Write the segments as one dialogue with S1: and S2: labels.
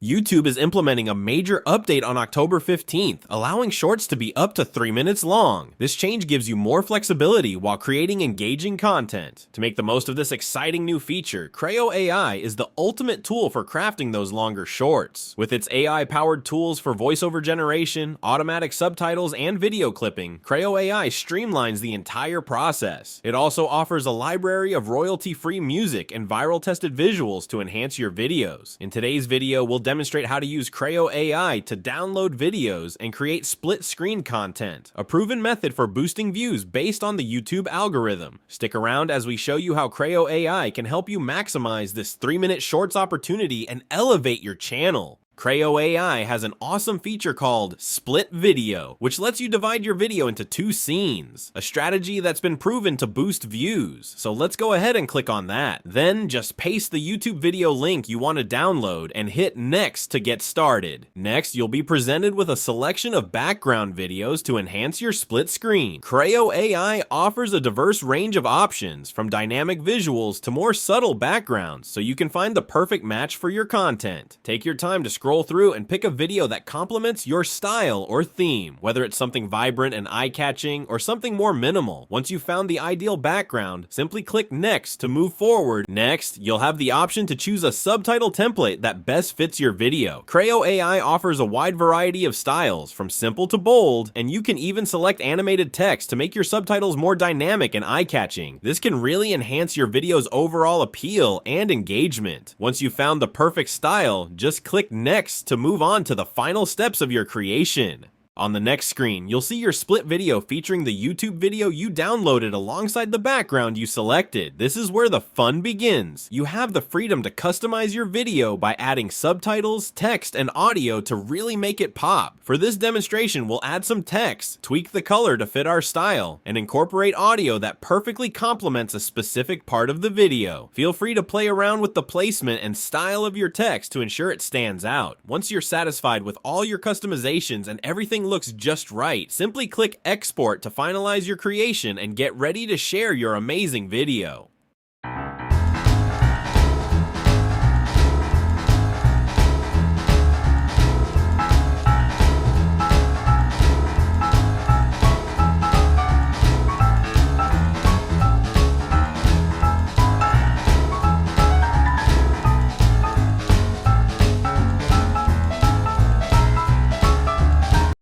S1: YouTube is implementing a major update on October 15th, allowing shorts to be up to 3 minutes long. This change gives you more flexibility while creating engaging content. To make the most of this exciting new feature, Crayo AI is the ultimate tool for crafting those longer shorts. With its AI-powered tools for voiceover generation, automatic subtitles, and video clipping, Crayo AI streamlines the entire process. It also offers a library of royalty-free music and viral-tested visuals to enhance your videos. In today's video, we'll demonstrate how to use Crayo AI to download videos and create split-screen content, a proven method for boosting views based on the YouTube algorithm. Stick around as we show you how Crayo AI can help you maximize this 3-minute shorts opportunity and elevate your channel. Crayo AI has an awesome feature called Split Video, which lets you divide your video into 2 scenes, a strategy that's been proven to boost views. So let's go ahead and click on that. Then just paste the YouTube video link you want to download and hit Next to get started. Next, you'll be presented with a selection of background videos to enhance your split screen. Crayo AI offers a diverse range of options, from dynamic visuals to more subtle backgrounds, so you can find the perfect match for your content. Take your time to scroll through and pick a video that complements your style or theme, whether it's something vibrant and eye-catching or something more minimal. Once you've found the ideal background, simply click Next to move forward. Next, you'll have the option to choose a subtitle template that best fits your video. Crayo AI offers a wide variety of styles, from simple to bold, and you can even select animated text to make your subtitles more dynamic and eye-catching. This can really enhance your video's overall appeal and engagement. Once you've found the perfect style, just click Next to move on to the final steps of your creation. On the next screen, you'll see your split video featuring the YouTube video you downloaded alongside the background you selected. This is where the fun begins. You have the freedom to customize your video by adding subtitles, text, and audio to really make it pop. For this demonstration, we'll add some text, tweak the color to fit our style, and incorporate audio that perfectly complements a specific part of the video. Feel free to play around with the placement and style of your text to ensure it stands out. Once you're satisfied with all your customizations and everything looks just right, simply click Export to finalize your creation and get ready to share your amazing video.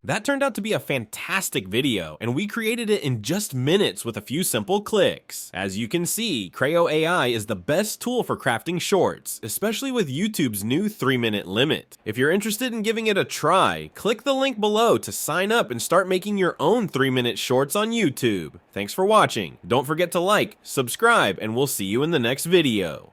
S1: That turned out to be a fantastic video, and we created it in just minutes with a few simple clicks. As you can see, Crayo AI is the best tool for crafting shorts, especially with YouTube's new 3-minute limit. If you're interested in giving it a try, click the link below to sign up and start making your own 3-minute shorts on YouTube. Thanks for watching. Don't forget to like, subscribe, and we'll see you in the next video.